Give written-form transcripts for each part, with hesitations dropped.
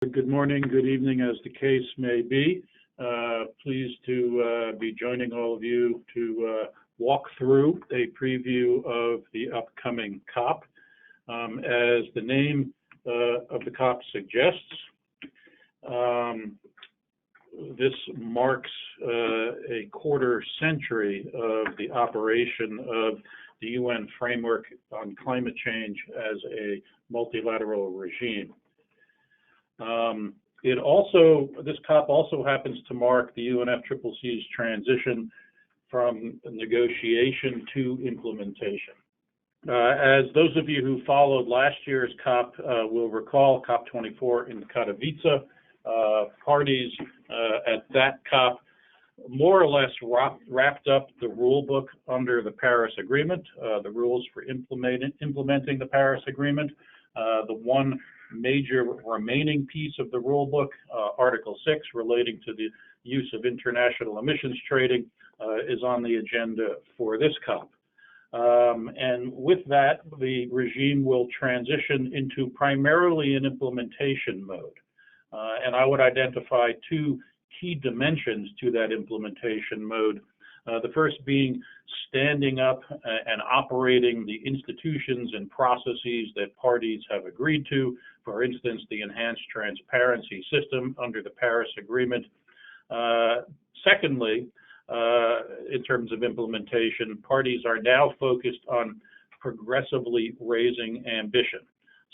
Good morning, good evening, as the case may be. Pleased to be joining all of you to walk through a preview of the upcoming COP. As the name of the COP suggests, this marks a quarter century of the operation of the UN framework on climate change as a multilateral regime. This COP also happens to mark the UNFCCC's transition from negotiation to implementation. As those of you who followed last year's COP will recall, COP24 in Katowice, parties at that COP more or less wrapped up the rule book under the Paris Agreement, the rules for implementing the Paris Agreement. The one major remaining piece of the rule book, Article 6, relating to the use of international emissions trading, is on the agenda for this COP. And with that, the regime will transition into primarily an implementation mode. And I would identify two key dimensions to that implementation mode. The first being standing up and operating the institutions and processes that parties have agreed to, for instance, the enhanced transparency system under the Paris Agreement. Secondly, in terms of implementation, parties are now focused on progressively raising ambition.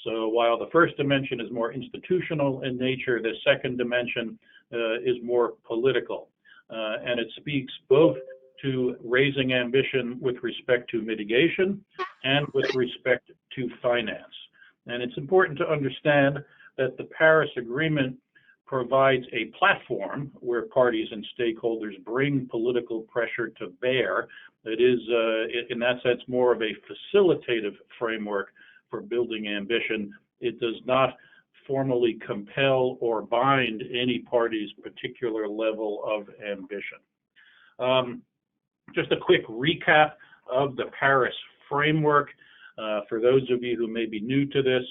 So while the first dimension is more institutional in nature, the second dimension is more political. And it speaks both to raising ambition with respect to mitigation and with respect to finance. And it's important to understand that the Paris Agreement provides a platform where parties and stakeholders bring political pressure to bear. It is, in that sense, more of a facilitative framework for building ambition. It does not formally compel or bind any party's particular level of ambition. Just a quick recap of the Paris framework. For those of you who may be new to this,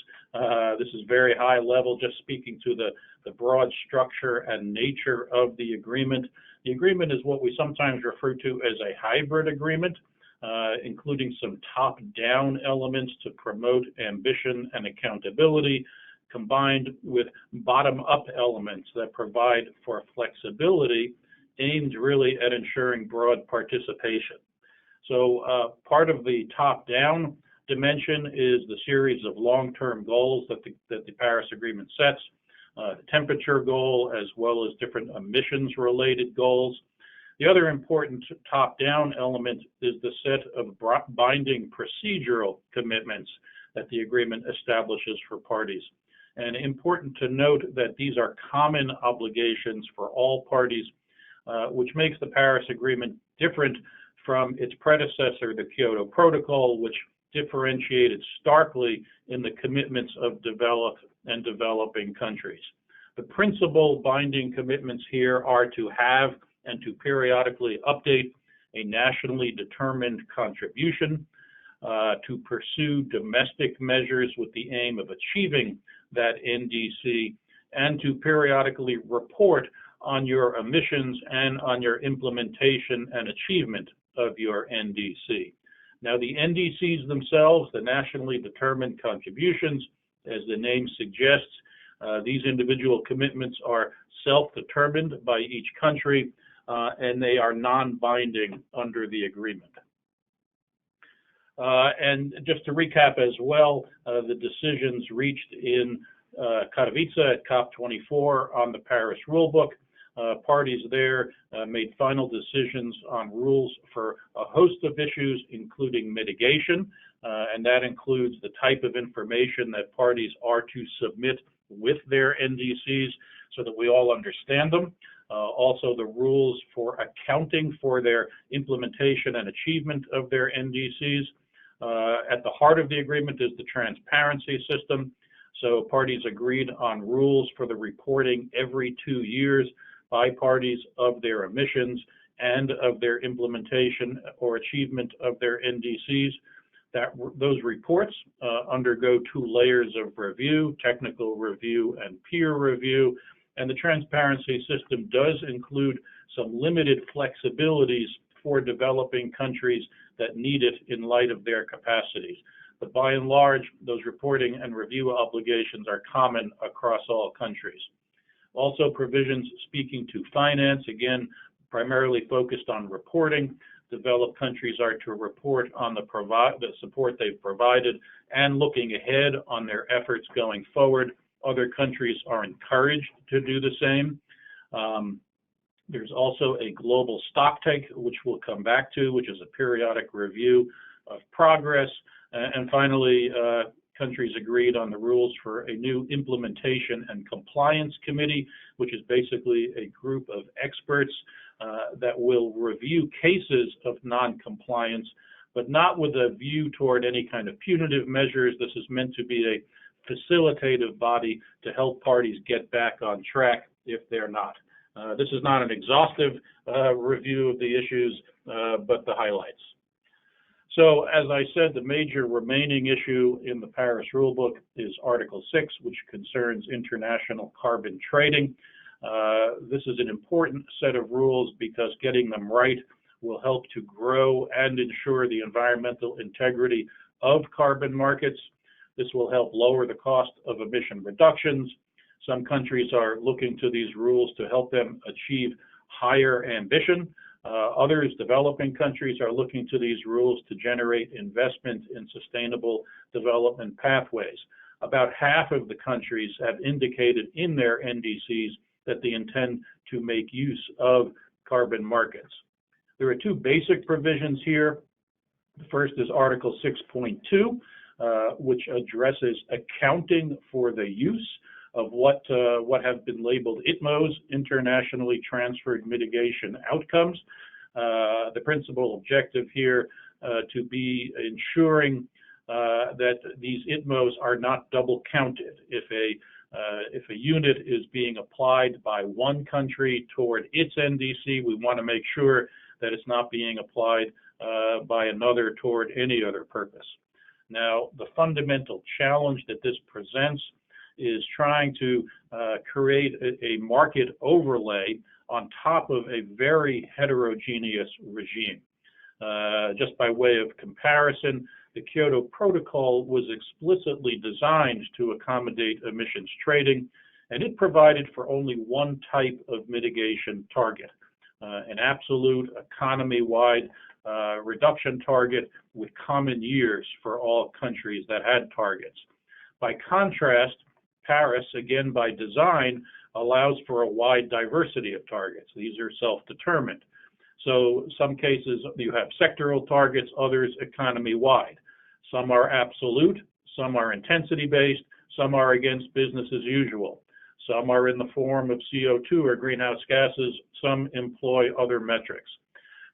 this is very high level, just speaking to the broad structure and nature of the agreement. The agreement is what we sometimes refer to as a hybrid agreement, including some top-down elements to promote ambition and accountability, combined with bottom-up elements that provide for flexibility aimed really at ensuring broad participation. So part of the top-down dimension is the series of long-term goals that the Paris Agreement sets, the temperature goal, as well as different emissions-related goals. The other important top-down element is the set of binding procedural commitments that the agreement establishes for parties. And important to note that these are common obligations for all parties, which makes the Paris Agreement different from its predecessor, the Kyoto Protocol, which differentiated starkly in the commitments of developed and developing countries. The principal binding commitments here are to have and to periodically update a nationally determined contribution, to pursue domestic measures with the aim of achieving that NDC, and to periodically report on your emissions and on your implementation and achievement of your NDC. Now, the NDCs themselves, the nationally determined contributions, as the name suggests, these individual commitments are self-determined by each country, and they are non-binding under the agreement. And just to recap as well, the decisions reached in Katowice at COP24 on the Paris Rulebook. Parties there made final decisions on rules for a host of issues, including mitigation, and that includes the type of information that parties are to submit with their NDCs so that we all understand them. Also, the rules for accounting for their implementation and achievement of their NDCs. At the heart of the agreement is the transparency system. So parties agreed on rules for the reporting every 2 years by parties of their emissions and of their implementation or achievement of their NDCs. Those reports undergo 2 layers of review, technical review and peer review, and the transparency system does include some limited flexibilities for developing countries that need it in light of their capacities. But by and large, those reporting and review obligations are common across all countries. Also, provisions speaking to finance, again, primarily focused on reporting. Developed countries are to report on the support they've provided and looking ahead on their efforts going forward. Other countries are encouraged to do the same. There's also a global stocktake, which we'll come back to, which is a periodic review of progress. And finally, countries agreed on the rules for a new implementation and compliance committee, which is basically a group of experts that will review cases of non-compliance, but not with a view toward any kind of punitive measures. This is meant to be a facilitative body to help parties get back on track if they're not. This is not an exhaustive review of the issues, but the highlights. So, as I said, the major remaining issue in the Paris Rulebook is Article 6, which concerns international carbon trading. This is an important set of rules because getting them right will help to grow and ensure the environmental integrity of carbon markets. This will help lower the cost of emission reductions. Some countries are looking to these rules to help them achieve higher ambition. Others, developing countries, are looking to these rules to generate investment in sustainable development pathways. About half of the countries have indicated in their NDCs that they intend to make use of carbon markets. There are 2 basic provisions here. The first is Article 6.2, which addresses accounting for the use of what have been labeled ITMOs, internationally transferred mitigation outcomes. The principal objective here to be ensuring that these ITMOs are not double counted. If a unit is being applied by one country toward its NDC, we want to make sure that it's not being applied by another toward any other purpose. Now, the fundamental challenge that this presents is trying to create a market overlay on top of a very heterogeneous regime. Just by way of comparison, the Kyoto Protocol was explicitly designed to accommodate emissions trading, and it provided for only one type of mitigation target, an absolute economy-wide reduction target with common years for all countries that had targets. By contrast, Paris, again by design, allows for a wide diversity of targets. These are self-determined. So some cases you have sectoral targets, others economy-wide. Some are absolute, some are intensity-based, some are against business as usual. Some are in the form of CO2 or greenhouse gases, some employ other metrics.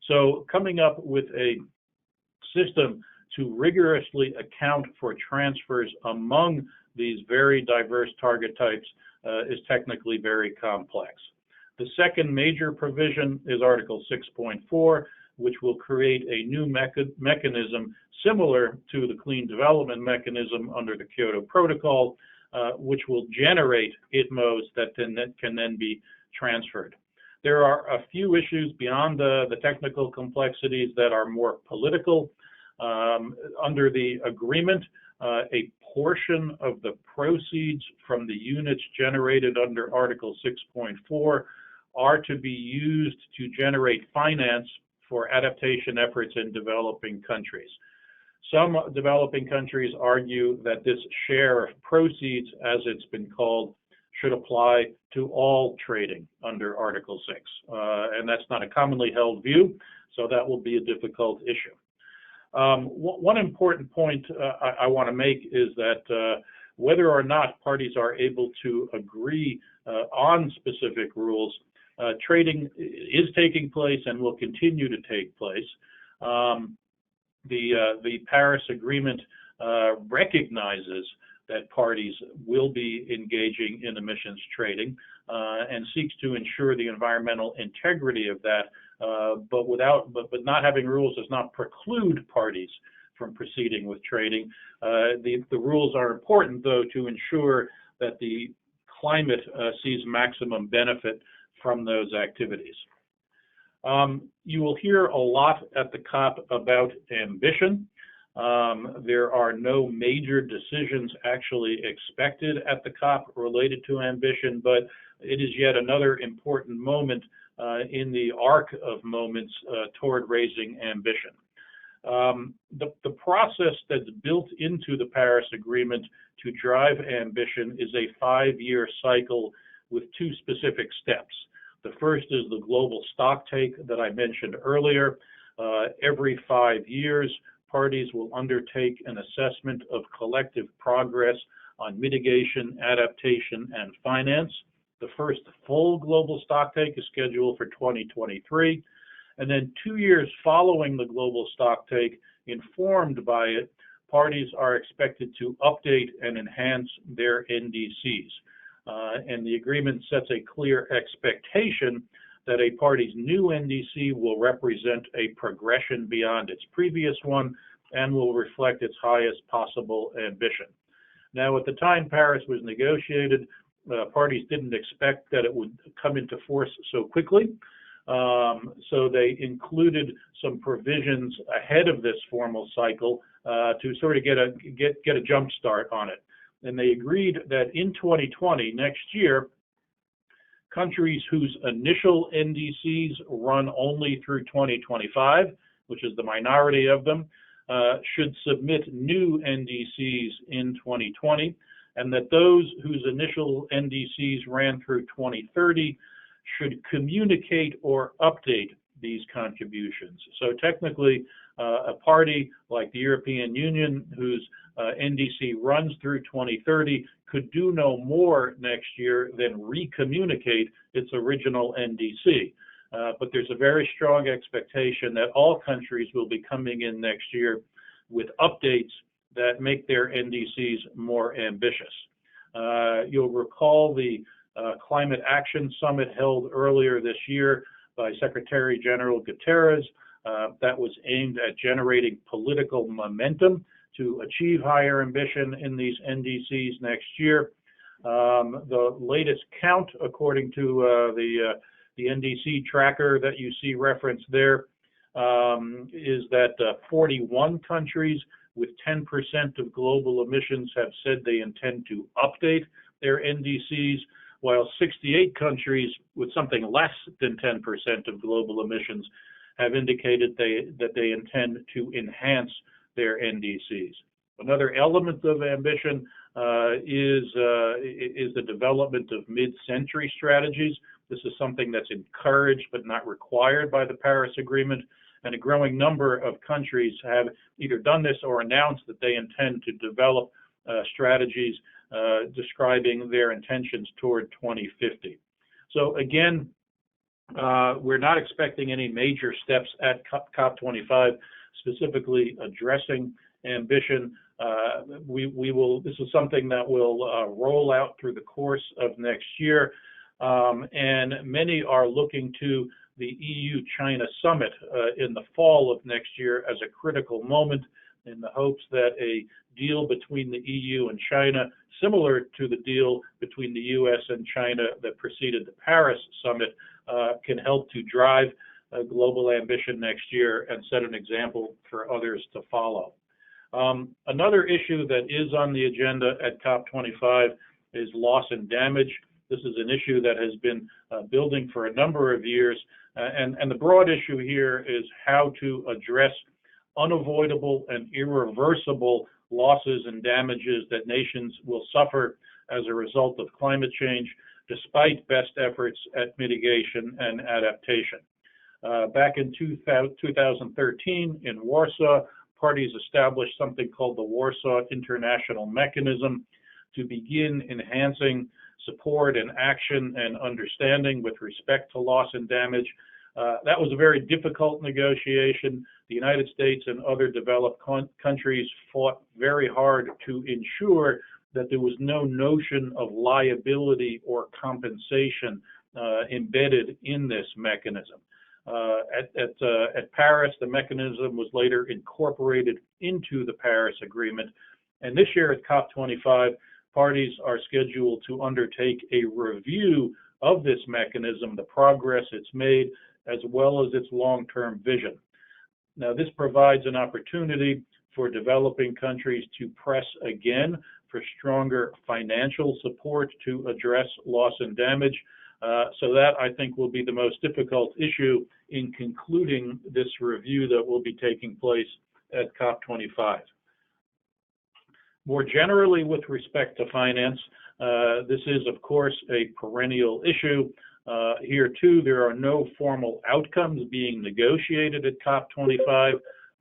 So coming up with a system to rigorously account for transfers among these very diverse target types is technically very complex. The second major provision is Article 6.4, which will create a new mechanism similar to the clean development mechanism under the Kyoto Protocol, which will generate ITMOs that can then be transferred. There are a few issues beyond the technical complexities that are more political. Under the agreement, a portion of the proceeds from the units generated under Article 6.4 are to be used to generate finance for adaptation efforts in developing countries. Some developing countries argue that this share of proceeds, as it's been called, should apply to all trading under Article 6. And that's not a commonly held view, so that will be a difficult issue. One important point I want to make is that whether or not parties are able to agree on specific rules, trading is taking place and will continue to take place. The Paris Agreement recognizes that parties will be engaging in emissions trading and seeks to ensure the environmental integrity of that, but not having rules does not preclude parties from proceeding with trading. The rules are important, though, to ensure that the climate sees maximum benefit from those activities. You will hear a lot at the COP about ambition. There are no major decisions actually expected at the COP related to ambition, but it is yet another important moment in the arc of moments toward raising ambition. The process that's built into the Paris Agreement to drive ambition is a 5-year cycle with 2 specific steps. The first is the global stocktake that I mentioned earlier. Every 5 years, parties will undertake an assessment of collective progress on mitigation, adaptation, and finance. The first full global stocktake is scheduled for 2023. And then 2 years following the global stocktake, informed by it, parties are expected to update and enhance their NDCs. And the agreement sets a clear expectation that a party's new NDC will represent a progression beyond its previous one and will reflect its highest possible ambition. Now, at the time Paris was negotiated, parties didn't expect that it would come into force so quickly. So they included some provisions ahead of this formal cycle to sort of get a jump start on it. And they agreed that in 2020, next year, countries whose initial NDCs run only through 2025, which is the minority of them, should submit new NDCs in 2020, and that those whose initial NDCs ran through 2030 should communicate or update these contributions. So technically, a party like the European Union, whose NDC runs through 2030, could do no more next year than recommunicate its original NDC. But there's a very strong expectation that all countries will be coming in next year with updates that make their NDCs more ambitious. You'll recall the Climate Action Summit held earlier this year by Secretary General Guterres that was aimed at generating political momentum to achieve higher ambition in these NDCs next year. The latest count, according to the NDC tracker that you see referenced there, is that 41 countries with 10% of global emissions have said they intend to update their NDCs, while 68 countries with something less than 10% of global emissions have indicated that they intend to enhance their NDCs. Another element of ambition is the development of mid-century strategies. This is something that's encouraged but not required by the Paris Agreement, and a growing number of countries have either done this or announced that they intend to develop strategies describing their intentions toward 2050. So again, we're not expecting any major steps at COP25 specifically addressing ambition. This is something that will roll out through the course of next year, and many are looking to the EU-China summit in the fall of next year as a critical moment, in the hopes that a deal between the EU and China, similar to the deal between the US and China that preceded the Paris summit, can help to drive global ambition next year and set an example for others to follow. Another issue that is on the agenda at COP25 is loss and damage. This is an issue that has been building for a number of years, and the broad issue here is how to address unavoidable and irreversible losses and damages that nations will suffer as a result of climate change, despite best efforts at mitigation and adaptation. Back in 2013 in Warsaw, parties established something called the Warsaw International Mechanism to begin enhancing support and action and understanding with respect to loss and damage. That was a very difficult negotiation. The United States and other developed countries fought very hard to ensure that there was no notion of liability or compensation embedded in this mechanism. At Paris, the mechanism was later incorporated into the Paris Agreement. And this year at COP25, parties are scheduled to undertake a review of this mechanism, the progress it's made, as well as its long-term vision. Now, this provides an opportunity for developing countries to press again for stronger financial support to address loss and damage. So that, I think, will be the most difficult issue in concluding this review that will be taking place at COP25. More generally, with respect to finance, this is, of course, a perennial issue. Here, too, there are no formal outcomes being negotiated at COP25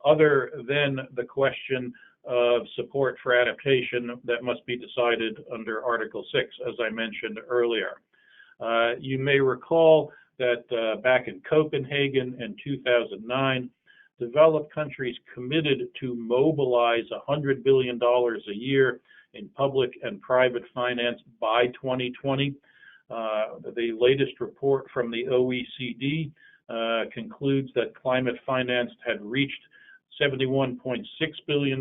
other than the question of support for adaptation that must be decided under Article 6, as I mentioned earlier. You may recall that back in Copenhagen in 2009, developed countries committed to mobilize $100 billion a year in public and private finance by 2020. The latest report from the OECD concludes that climate finance had reached $71.6 billion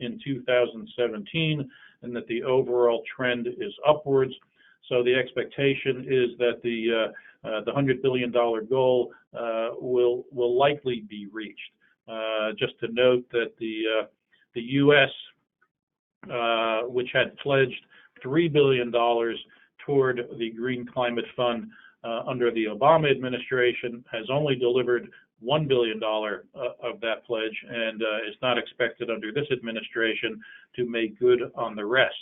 in 2017, and that the overall trend is upwards. So the expectation is that the $100 billion goal will likely be reached. Just to note that the U.S., which had pledged $3 billion toward the Green Climate Fund under the Obama administration, has only delivered $1 billion of that pledge, and is not expected under this administration to make good on the rest.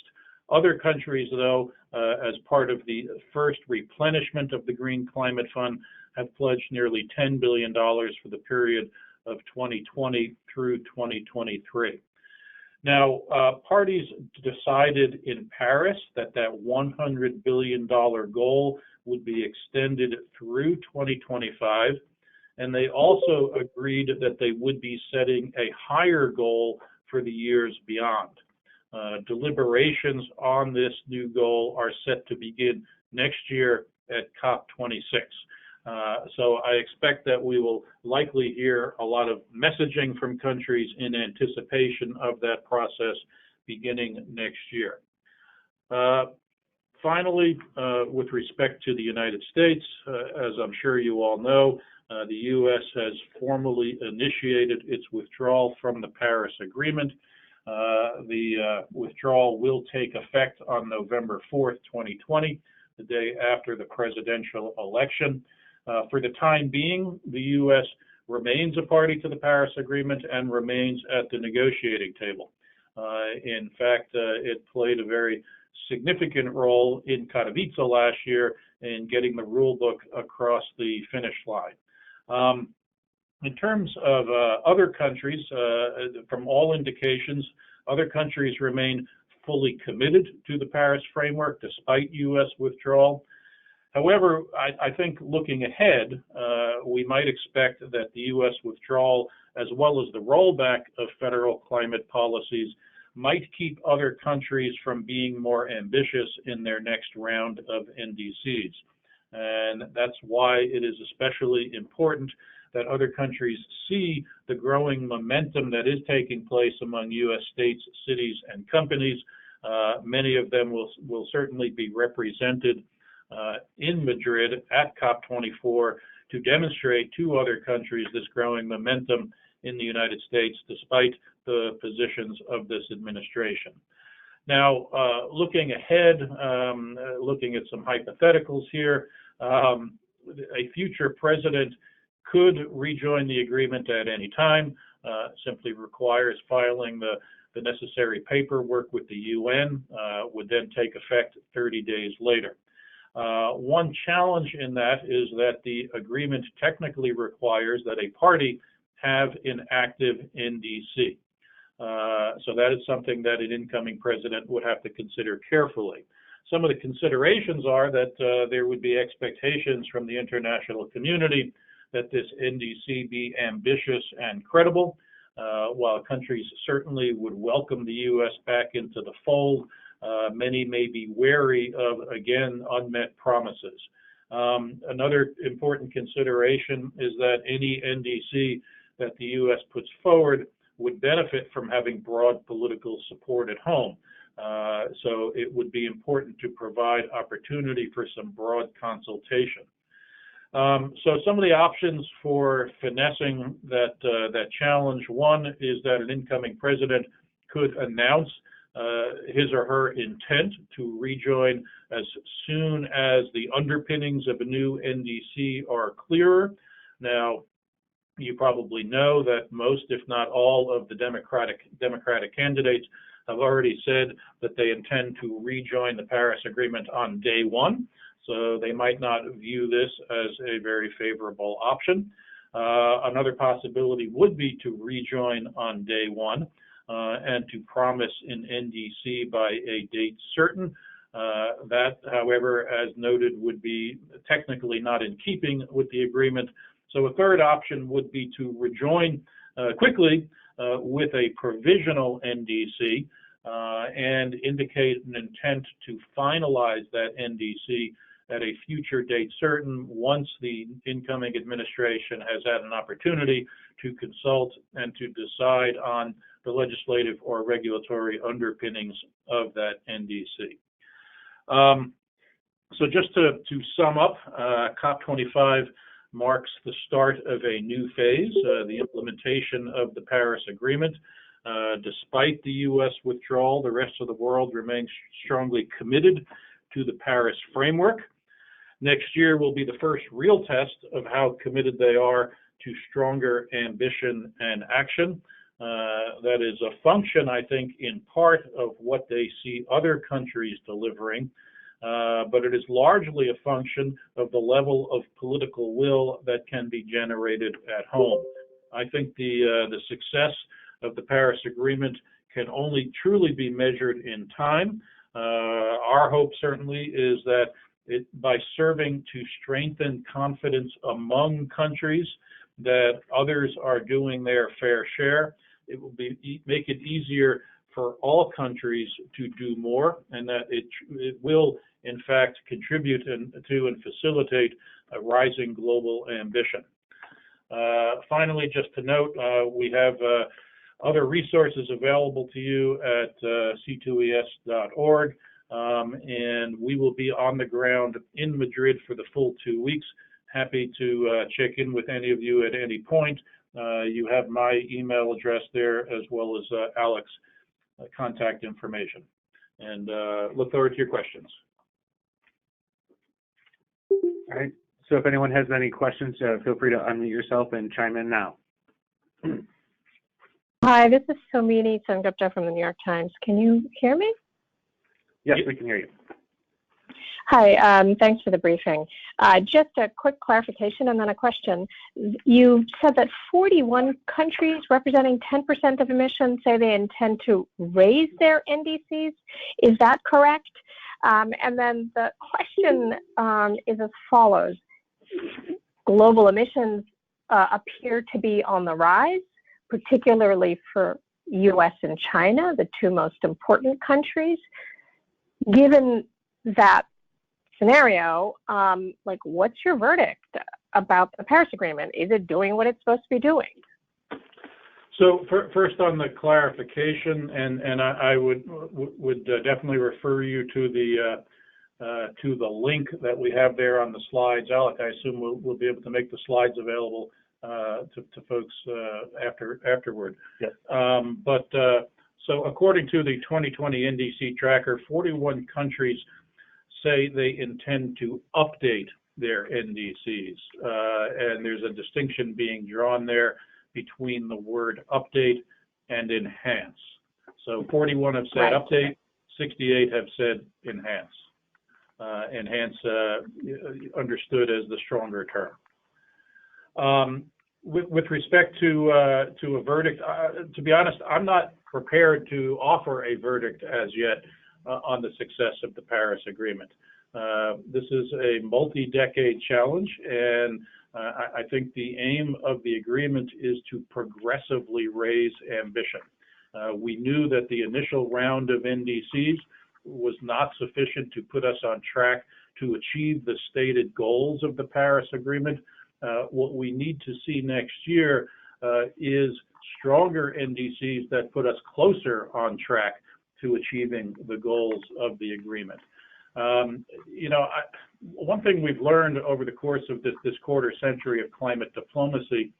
Other countries, though, as part of the first replenishment of the Green Climate Fund, have pledged nearly $10 billion for the period of 2020 through 2023. Now, parties decided in Paris that $100 billion goal would be extended through 2025, and they also agreed that they would be setting a higher goal for the years beyond. Deliberations on this new goal are set to begin next year at COP26. So I expect that we will likely hear a lot of messaging from countries in anticipation of that process beginning next year. Finally, with respect to the United States, as I'm sure you all know, the U.S. has formally initiated its withdrawal from the Paris Agreement. The withdrawal will take effect on November 4th, 2020, the day after the presidential election. For the time being, the U.S. remains a party to the Paris Agreement and remains at the negotiating table. In fact, it played a very significant role in Katowice last year in getting the rulebook across the finish line. In terms of other countries, from all indications, other countries remain fully committed to the Paris framework despite U.S. withdrawal. However, I think looking ahead, we might expect that the U.S. withdrawal, as well as the rollback of federal climate policies, might keep other countries from being more ambitious in their next round of NDCs. And that's why it is especially important that other countries see the growing momentum that is taking place among U.S. states, cities, and companies. Many of them will certainly be represented in Madrid at COP24 to demonstrate to other countries this growing momentum in the United States, despite the positions of this administration. Now, looking ahead, looking at some hypotheticals here, a future president could rejoin the agreement at any time. Simply requires filing the necessary paperwork with the UN, would then take effect 30 days later. One challenge in that is that the agreement technically requires that a party have an active NDC. So that is something that an incoming president would have to consider carefully. Some of the considerations are that there would be expectations from the international community that this NDC be ambitious and credible. While countries certainly would welcome the U.S. back into the fold, many may be wary of, again, unmet promises. Another important consideration is that any NDC that the U.S. puts forward would benefit from having broad political support at home. So it would be important to provide opportunity for some broad consultation. So some of the options for finessing that challenge: one is that an incoming president could announce his or her intent to rejoin as soon as the underpinnings of a new NDC are clearer. Now, you probably know that most, if not all, of the Democratic candidates have already said that they intend to rejoin the Paris Agreement on day one, so they might not view this as a very favorable option. Another possibility would be to rejoin on day one and to promise an NDC by a date certain. That, however, as noted, would be technically not in keeping with the agreement. So a third option would be to rejoin quickly with a provisional NDC and indicate an intent to finalize that NDC at a future date certain once the incoming administration has had an opportunity to consult and to decide on the legislative or regulatory underpinnings of that NDC. So just to sum up, COP25 marks the start of a new phase, the implementation of the Paris Agreement. Despite the U.S. withdrawal, the rest of the world remains strongly committed to the Paris framework. Next year will be the first real test of how committed they are to stronger ambition and action. That is a function, I think, in part of what they see other countries delivering, but it is largely a function of the level of political will that can be generated at home. I think the success of the Paris Agreement can only truly be measured in time. Our hope certainly is that by serving to strengthen confidence among countries that others are doing their fair share, it will make it easier for all countries to do more, and that it will, in fact, contribute to and facilitate a rising global ambition. Finally, just to note, we have other resources available to you at c2es.org, and we will be on the ground in Madrid for the full 2 weeks. Happy to check in with any of you at any point. You have my email address there as well as Alex's contact information. And look forward to your questions. All right. So if anyone has any questions, feel free to unmute yourself and chime in now. Hi, this is Somini Sengupta from the New York Times. Can you hear me? Yes, we can hear you. Hi, thanks for the briefing. Just a quick clarification and then a question. You said that 41 countries representing 10% of emissions say they intend to raise their NDCs. Is that correct? And then the question is as follows. Global emissions appear to be on the rise, particularly for US and China, the two most important countries. Given that scenario, like, what's your verdict about the Paris Agreement? Is it doing what it's supposed to be doing? So first on the clarification, and I would definitely refer you to the link that we have there on the slides. Alec, I assume we'll be able to make the slides available to folks afterward. Yes. So according to the 2020 NDC tracker, 41 countries say they intend to update their NDCs, and there's a distinction being drawn there between the word update and enhance. So 41 have said update, 68 have said enhance. Enhance understood as the stronger term. With respect to a verdict, to be honest, I'm not prepared to offer a verdict as yet on the success of the Paris Agreement. This is a multi-decade challenge, and I think the aim of the agreement is to progressively raise ambition. We knew that the initial round of NDCs was not sufficient to put us on track to achieve the stated goals of the Paris Agreement. What we need to see next year is stronger NDCs that put us closer on track to achieving the goals of the agreement. One thing we've learned over the course of this quarter century of climate diplomacy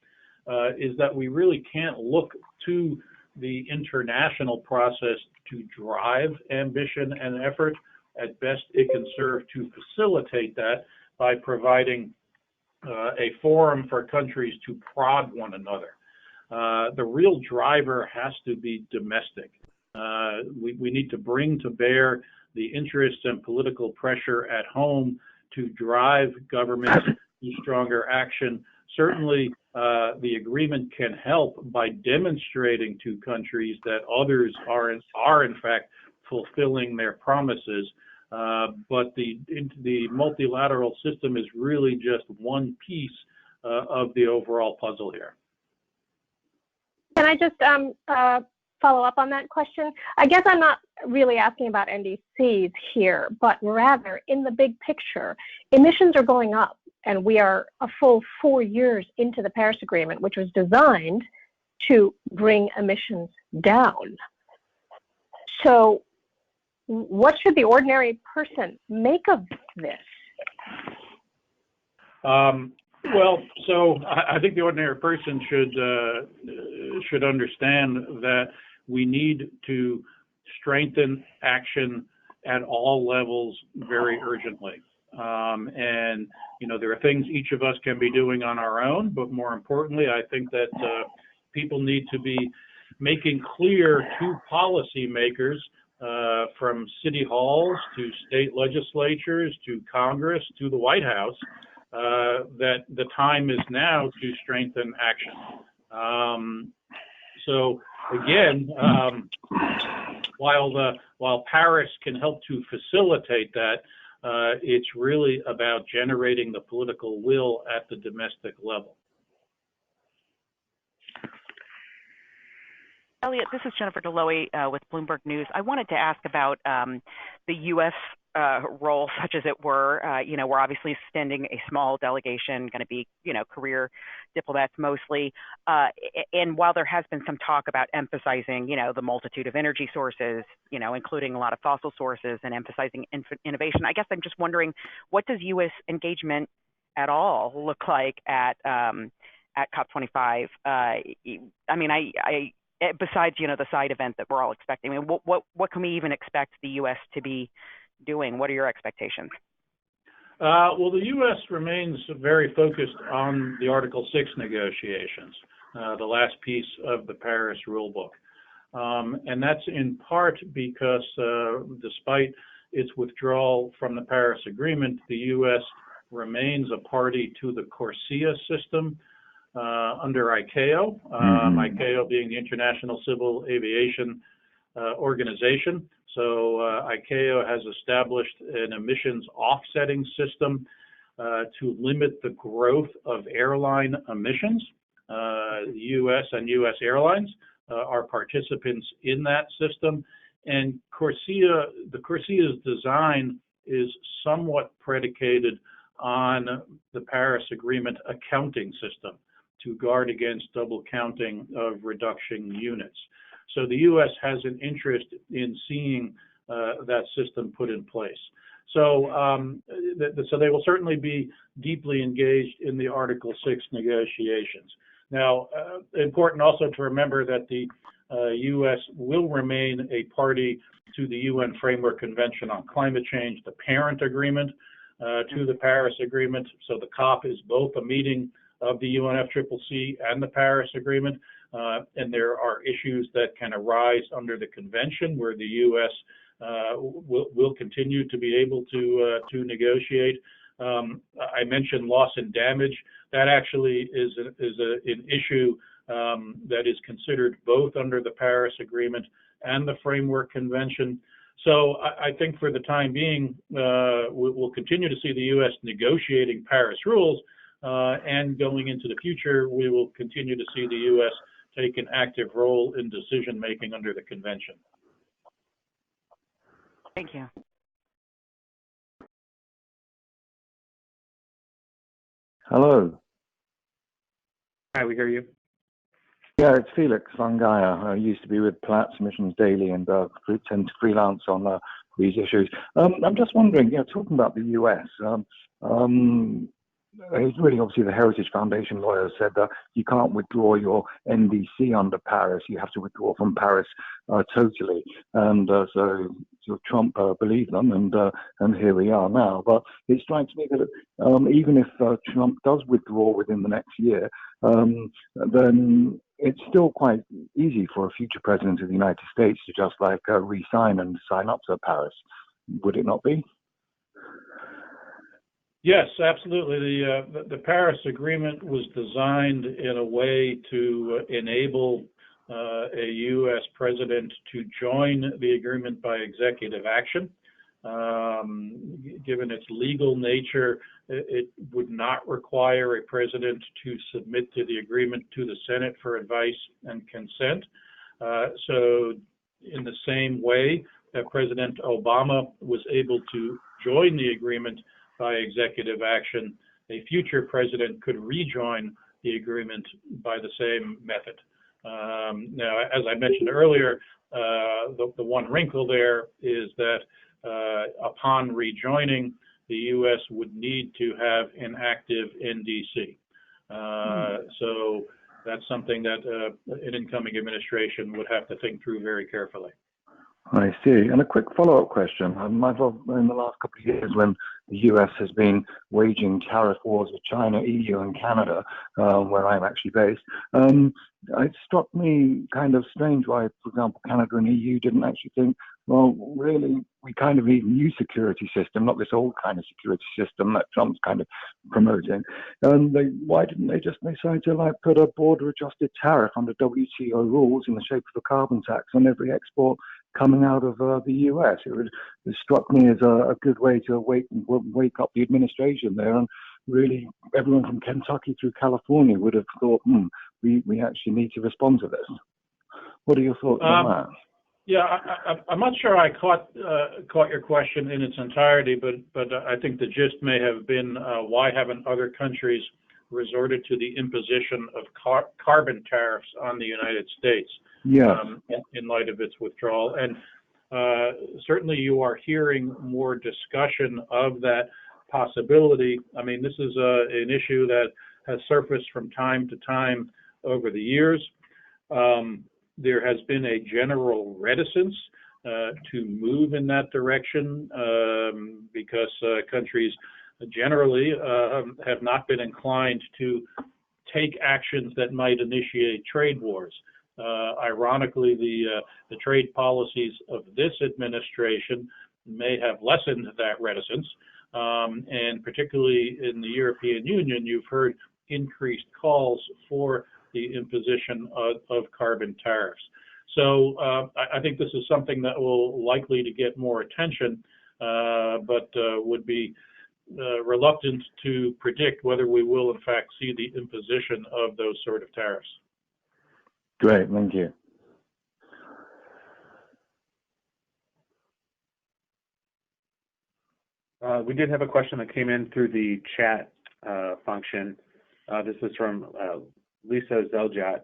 is that we really can't look to the international process to drive ambition and effort. At best, it can serve to facilitate that by providing a forum for countries to prod one another. The real driver has to be domestic. We need to bring to bear the interests and political pressure at home to drive governments to stronger action. Certainly, the agreement can help by demonstrating to countries that others are in fact fulfilling their promises. But the multilateral system is really just one piece of the overall puzzle here. Can I just follow up on that question? I guess I'm not really asking about NDCs here, but rather in the big picture, emissions are going up, and we are a full 4 years into the Paris Agreement, which was designed to bring emissions down. So what should the ordinary person make of this? I think the ordinary person should understand that we need to strengthen action at all levels very urgently. And there are things each of us can be doing on our own, but more importantly, I think that people need to be making clear to policymakers, from city halls to state legislatures to Congress to the White House, that the time is now to strengthen action. So again, while Paris can help to facilitate that, it's really about generating the political will at the domestic level. Elliot, this is Jennifer Deloy with Bloomberg News. I wanted to ask about the U.S. Role, such as it were. We're obviously sending a small delegation, going to be, career diplomats mostly. And while there has been some talk about emphasizing, the multitude of energy sources, including a lot of fossil sources, and emphasizing innovation, I guess I'm just wondering, what does U.S. engagement at all look like at COP25? Besides, the side event that we're all expecting, what can we even expect the U.S. to be doing? What are your expectations? Well, the U.S. remains very focused on the Article 6 negotiations, the last piece of the Paris rulebook. And that's in part because despite its withdrawal from the Paris Agreement, the U.S. remains a party to the CORSIA system under ICAO, ICAO being the International Civil Aviation Organization. So ICAO has established an emissions offsetting system to limit the growth of airline emissions. The U.S. and U.S. airlines are participants in that system. And the CORSIA's design is somewhat predicated on the Paris Agreement accounting system to guard against double counting of reduction units. So the U.S. has an interest in seeing that system put in place. So they will certainly be deeply engaged in the Article 6 negotiations. Now, important also to remember that the U.S. will remain a party to the UN Framework Convention on Climate Change, the parent agreement to the Paris Agreement. So the COP is both a meeting of the UNFCCC and the Paris Agreement, and there are issues that can arise under the convention where the U.S. Will continue to be able to negotiate. I mentioned loss and damage. That actually is an issue that is considered both under the Paris Agreement and the Framework Convention. So I think for the time being, we'll continue to see the U.S. negotiating Paris rules, and going into the future, we will continue to see the U.S. take an active role in decision-making under the convention. Thank you. Hello. Hi, we hear you. Yeah, it's Felix Langaya. I used to be with Platts Missions Daily and tend to freelance on these issues. I'm just wondering, talking about the US, it's really obviously the Heritage Foundation lawyers said that you can't withdraw your NDC under Paris. You have to withdraw from Paris totally. And so Trump believed them, and here we are now. But it strikes me that even if Trump does withdraw within the next year, then it's still quite easy for a future president of the United States to just re-sign and sign up to Paris. Would it not be? Yes, absolutely. The Paris Agreement was designed in a way to enable a U.S. president to join the agreement by executive action. Given its legal nature, it would not require a president to submit to the agreement to the Senate for advice and consent. So in the same way that President Obama was able to join the agreement by executive action, a future president could rejoin the agreement by the same method. Now, as I mentioned earlier, the one wrinkle there is that upon rejoining, the U.S. would need to have an active NDC. So that's something that an incoming administration would have to think through very carefully. I see. And a quick follow-up question. In the last couple of years, when the U.S. has been waging tariff wars with China, EU, and Canada, where I'm actually based, it struck me kind of strange why, for example, Canada and EU didn't actually think, well, really, we kind of need a new security system, not this old kind of security system that Trump's kind of promoting. And why didn't they just decide to put a border-adjusted tariff under WTO rules in the shape of a carbon tax on every export coming out of the US? It struck me as a good way to wake up the administration there, and really everyone from Kentucky through California would have thought, we actually need to respond to this. What are your thoughts on that? Yeah, I'm not sure I caught your question in its entirety, but I think the gist may have been why haven't other countries resorted to the imposition of carbon tariffs on the United States? Yes. In light of its withdrawal. And certainly you are hearing more discussion of that possibility. I mean, this is an issue that has surfaced from time to time over the years. There has been a general reticence to move in that direction because countries generally have not been inclined to take actions that might initiate trade wars. Ironically, the trade policies of this administration may have lessened that reticence, and particularly in the European Union, you've heard increased calls for the imposition of carbon tariffs. So I think this is something that will likely to get more attention, but would be reluctant to predict whether we will in fact see the imposition of those sort of tariffs. Great, thank you. We did have a question that came in through the chat function. This is from Lisa Zeljat.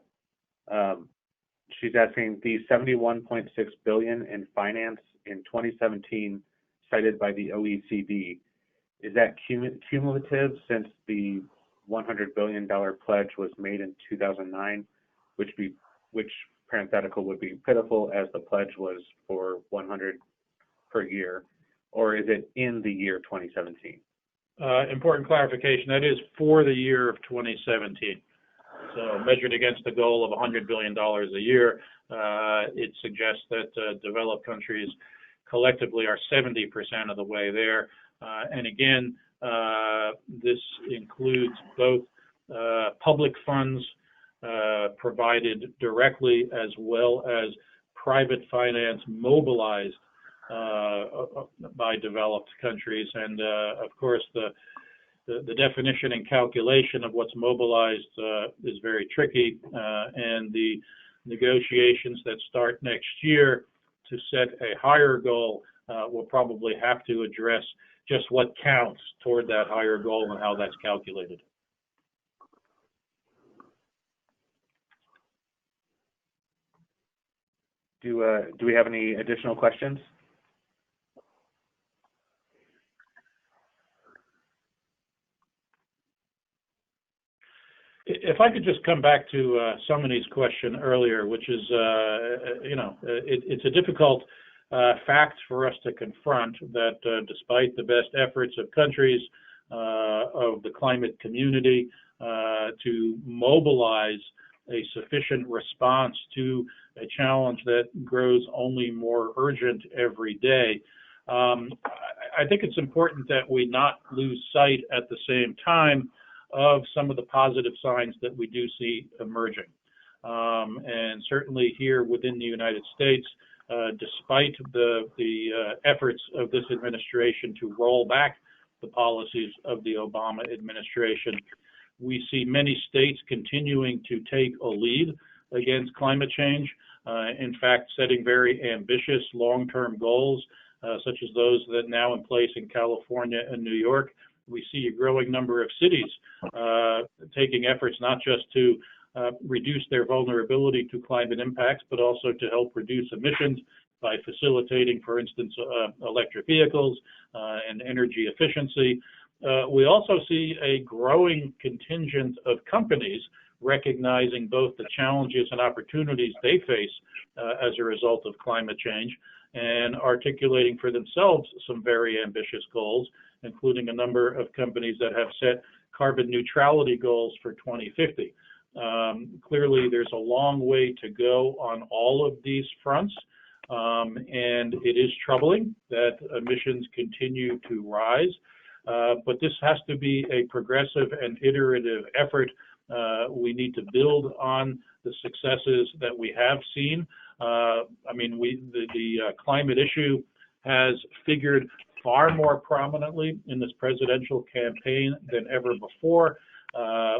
She's asking, the $71.6 billion in finance in 2017 cited by the OECD, is that cumulative since the $100 billion pledge was made in 2009, which parenthetical would be pitiful as the pledge was for 100 per year, or is it in the year 2017? Important clarification, that is for the year of 2017. So measured against the goal of $100 billion a year, it suggests that developed countries collectively are 70% of the way there. And again, this includes both public funds provided directly as well as private finance mobilized by developed countries. And of course, the definition and calculation of what's mobilized is very tricky, and the negotiations that start next year to set a higher goal will probably have to address just what counts toward that higher goal and how that's calculated. Do we have any additional questions? If I could just come back to Somony's question earlier, which is, it's a difficult fact for us to confront that despite the best efforts of countries, of the climate community, to mobilize a sufficient response to a challenge that grows only more urgent every day, I think it's important that we not lose sight at the same time of some of the positive signs that we do see emerging. And certainly here within the United States, despite the efforts of this administration to roll back the policies of the Obama administration, we see many states continuing to take a lead against climate change, in fact, setting very ambitious long-term goals, such as those that are now in place in California and New York. We see a growing number of cities taking efforts not just to reduce their vulnerability to climate impacts, but also to help reduce emissions by facilitating, for instance, electric vehicles and energy efficiency. We also see a growing contingent of companies recognizing both the challenges and opportunities they face as a result of climate change and articulating for themselves some very ambitious goals, including a number of companies that have set carbon neutrality goals for 2050. Clearly, there's a long way to go on all of these fronts, and it is troubling that emissions continue to rise, but this has to be a progressive and iterative effort. We need to build on the successes that we have seen. The climate issue has figured far more prominently in this presidential campaign than ever before.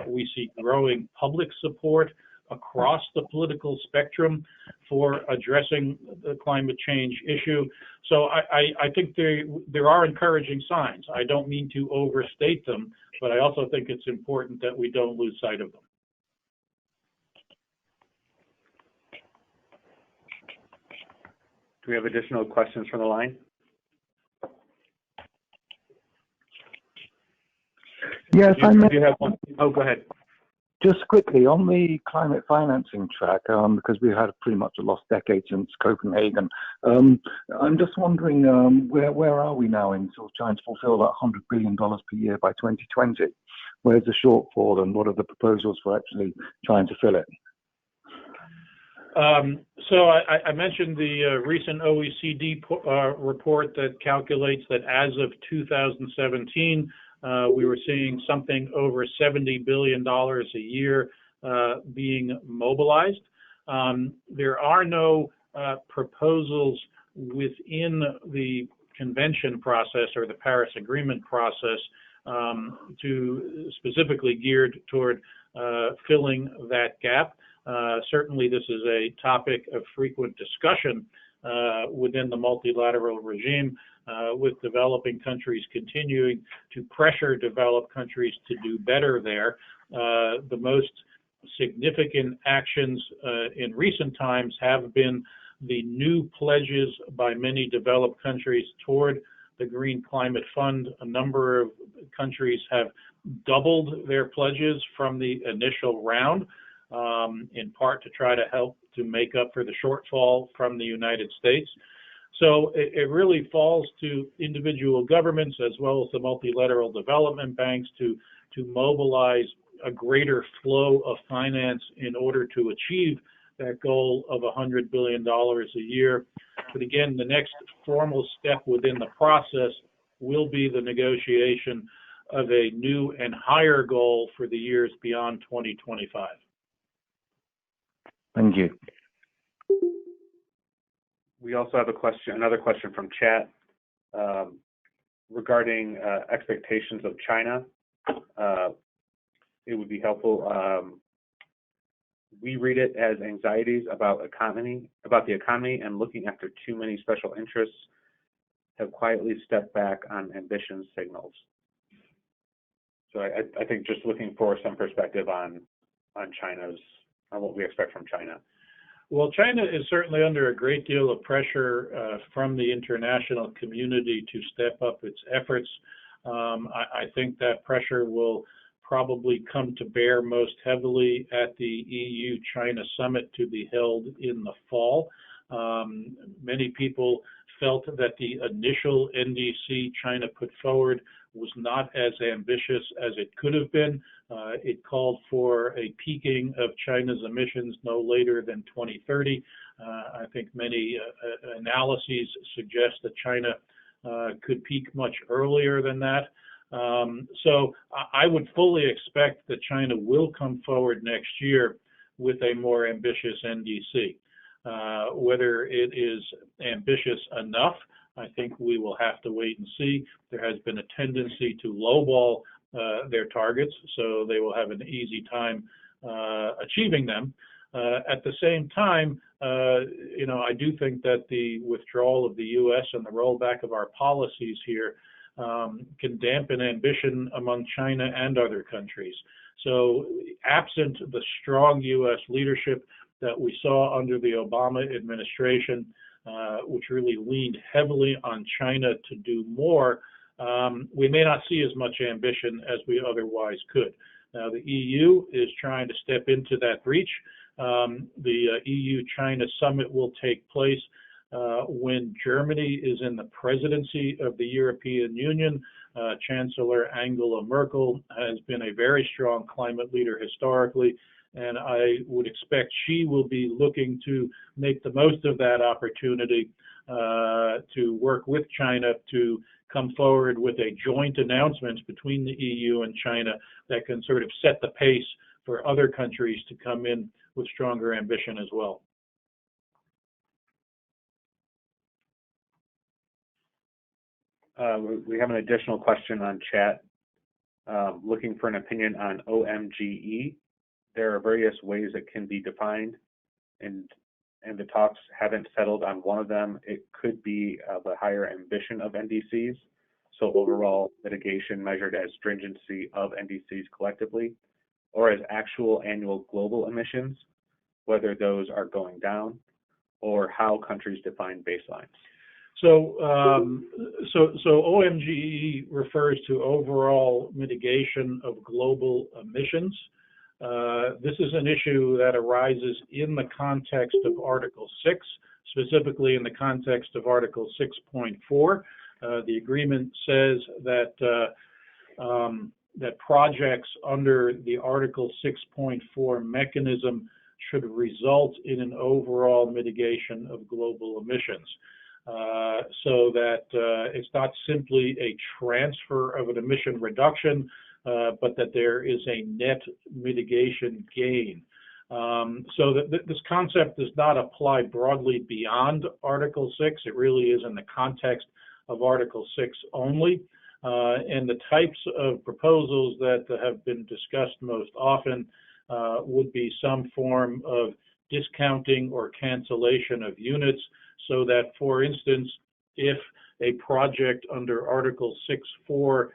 We see growing public support across the political spectrum for addressing the climate change issue. So I think there are encouraging signs. I don't mean to overstate them, but I also think it's important that we don't lose sight of them. Do we have additional questions from the line? Yes, I do you have one? Oh, go ahead. Just quickly, on the climate financing track, because we've had pretty much a lost decade since Copenhagen, I'm just wondering where are we now in sort of trying to fulfill that $100 billion per year by 2020? Where's the shortfall and what are the proposals for actually trying to fill it? So I mentioned the recent OECD report that calculates that as of 2017, we were seeing something over $70 billion a year being mobilized. There are no proposals within the convention process or the Paris Agreement process to specifically geared toward filling that gap. Certainly, this is a topic of frequent discussion within the multilateral regime, with developing countries continuing to pressure developed countries to do better there. The most significant actions in recent times have been the new pledges by many developed countries toward the Green Climate Fund. A number of countries have doubled their pledges from the initial round, in part to try to help to make up for the shortfall from the United States. So it really falls to individual governments as well as the multilateral development banks to mobilize a greater flow of finance in order to achieve that goal of $100 billion a year. But again, the next formal step within the process will be the negotiation of a new and higher goal for the years beyond 2025. Thank you. We also have another question from chat regarding expectations of China. It would be helpful. We read it as anxieties about the economy and looking after too many special interests have quietly stepped back on ambition signals. So I think just looking for some perspective on what we expect from China. Well, China is certainly under a great deal of pressure from the international community to step up its efforts. I think that pressure will probably come to bear most heavily at the EU-China summit to be held in the fall. Many people felt that the initial NDC China put forward was not as ambitious as it could have been. It called for a peaking of China's emissions no later than 2030. I think many analyses suggest that China could peak much earlier than that. So I would fully expect that China will come forward next year with a more ambitious NDC. Whether it is ambitious enough, I think we will have to wait and see. There has been a tendency to lowball their targets, so they will have an easy time achieving them. At the same time, I do think that the withdrawal of the U.S. and the rollback of our policies here can dampen ambition among China and other countries. So absent the strong U.S. leadership that we saw under the Obama administration, which really leaned heavily on China to do more, we may not see as much ambition as we otherwise could. Now, the EU is trying to step into that breach. The EU-China summit will take place when Germany is in the presidency of the European Union. Chancellor Angela Merkel has been a very strong climate leader historically, and I would expect she will be looking to make the most of that opportunity to work with China to come forward with a joint announcement between the EU and China that can sort of set the pace for other countries to come in with stronger ambition as well. We have an additional question on chat, looking for an opinion on OMGE. There are various ways it can be defined, and the talks haven't settled on one of them. It could be the higher ambition of NDCs, so overall mitigation measured as stringency of NDCs collectively, or as actual annual global emissions, whether those are going down, or how countries define baselines. So OMGE refers to overall mitigation of global emissions. This is an issue that arises in the context of Article 6, specifically in the context of Article 6.4. The agreement says that that projects under the Article 6.4 mechanism should result in an overall mitigation of global emissions. So that it's not simply a transfer of an emission reduction, but that there is a net mitigation gain. So that this concept does not apply broadly beyond Article 6. It really is in the context of Article 6 only. And the types of proposals that have been discussed most often would be some form of discounting or cancellation of units, so that, for instance, if a project under Article 6.4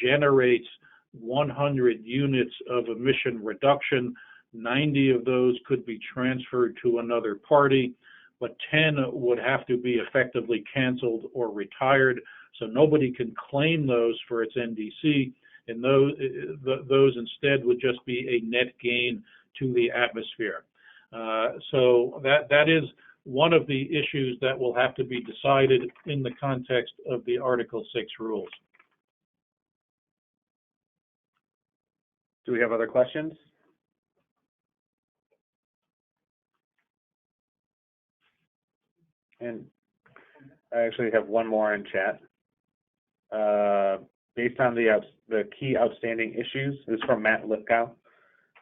generates 100 units of emission reduction, 90 of those could be transferred to another party, but 10 would have to be effectively canceled or retired, so nobody can claim those for its NDC, and those instead would just be a net gain to the atmosphere. So that is one of the issues that will have to be decided in the context of the Article 6 rules. Do we have other questions? And I actually have one more in chat. Based on the key outstanding issues, this is from Matt Lithgow.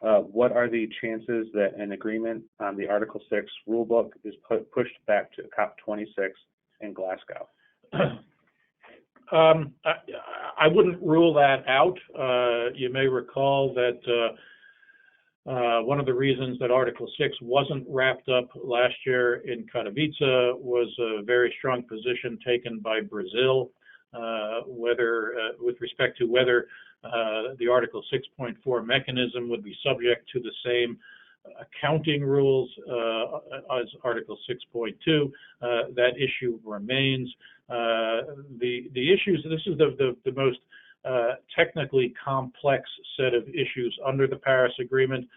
What are the chances that an agreement on the Article 6 rulebook is pushed back to COP26 in Glasgow? I wouldn't rule that out. You may recall that one of the reasons that Article 6 wasn't wrapped up last year in Katowice was a very strong position taken by Brazil, with respect to whether the Article 6.4 mechanism would be subject to the same accounting rules, as Article 6.2, that issue remains. The issues, this is the most technically complex set of issues under the Paris Agreement.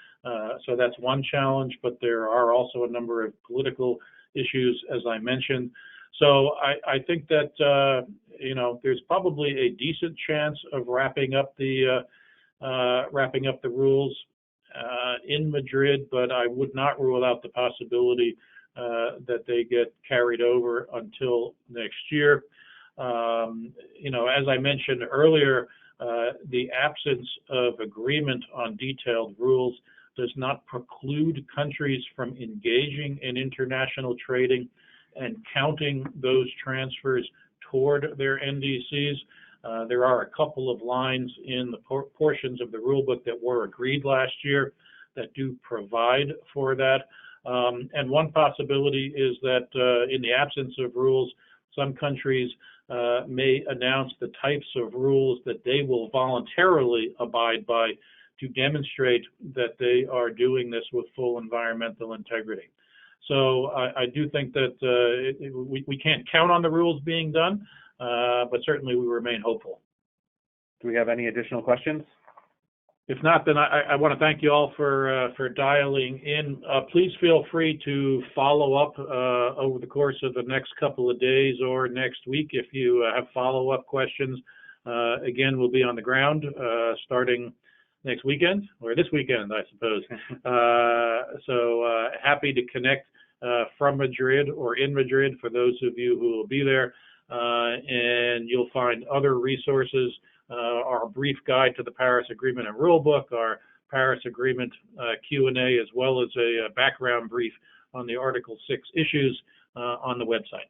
So that's one challenge, but there are also a number of political issues, as I mentioned. So I think that there's probably a decent chance of wrapping up the rules in Madrid, but I would not rule out the possibility that they get carried over until next year. As I mentioned earlier, the absence of agreement on detailed rules does not preclude countries from engaging in international trading and counting those transfers toward their NDCs. There are a couple of lines in the portions of the rulebook that were agreed last year that do provide for that. And one possibility is that in the absence of rules, some countries may announce the types of rules that they will voluntarily abide by to demonstrate that they are doing this with full environmental integrity. So I do think that we can't count on the rules being done, but certainly we remain hopeful. Do we have any additional questions? If not, then I want to thank you all for dialing in. Please feel free to follow up over the course of the next couple of days or next week if you have follow-up questions. Again, we'll be on the ground starting next weekend, or this weekend, I suppose. So happy to connect from Madrid or in Madrid for those of you who will be there. And you'll find other resources, our brief guide to the Paris Agreement and Rulebook, our Paris Agreement Q&A, as well as a background brief on the Article 6 issues on the website.